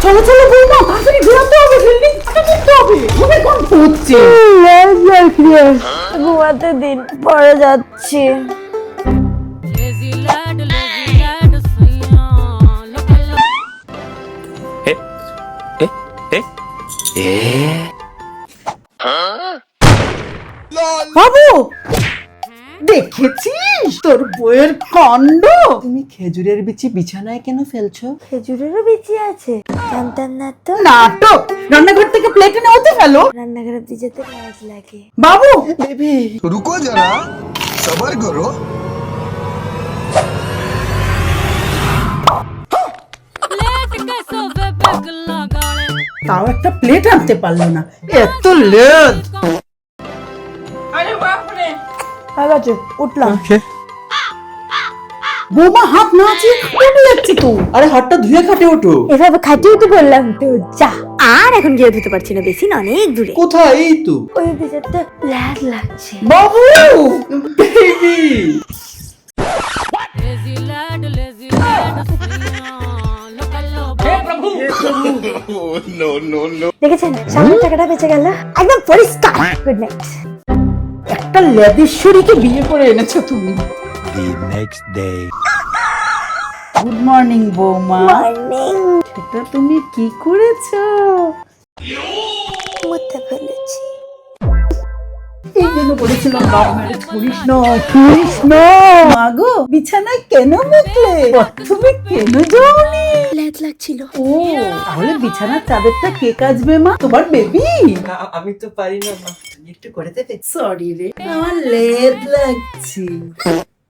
চলো চলো বৌমা, তাড়াতাড়ি ঘোরাতে হবে, বিল্ডিং করতে হবে। ভূমিকম্প হচ্ছে। ঘুমাতে দিন, পরে যাচ্ছি। বাবু, দেখেছিস তোর বইয়ের কাণ্ড? তুমি খেজুরের বিচি বিছানায় কেন ফেলছো? খেজুরেরও বিচি আছে, জানতাম না তো। নাটক। রান্নাঘর থেকে প্লেট এনে ওতে ফেলো। রান্নাঘর অব্দি যেতে লাজ লাগে। বাবু বেবি, रुको जरा सबर करो। তাও একটা প্লেট আনতে পারলো না, এত লেট। ঠিক আছে, উঠলাম। বৌমা হাত না আছে, উঠে যাচ্ছি তো। আরে হাতটা ধুয়ে খাটে ওঠো। এভাবে খাটিয়ে তো বললাম তো, যা। আর এখন গিয়ে ধুতে পারছি না, বেশি না, অনেক দূরে। কোথায়? এই তো। ওই ভিতরটা লাজ লাগছে। বাবু বেবি, দেখেছেন, সামনের টাকাটা বেঁচে গেল, একদম পরিষ্কার। Good night. একটা লেদেশ্বরীকে বিয়ে করে এনেছো তুমি। The next day. Good morning বৌমা। মর্নিং। এটা তুমি কি করেছো? মুতে ফেলেছি। এই জন্য বলেছিলাম লাভ ম্যারেজ করিস না, করিস না। মাগো, বিছানায় কেন মুতলে? প্রথমে কেন যাওনি? লাজ লাগছিল। ও, তাহলে বিছানার চাদরটা কে কাচবে মা? তোমার বেবি? আমি তো পারি না মা, তুমি একটু করে দেবে? সরি রে, আমার লেদ লাগছে।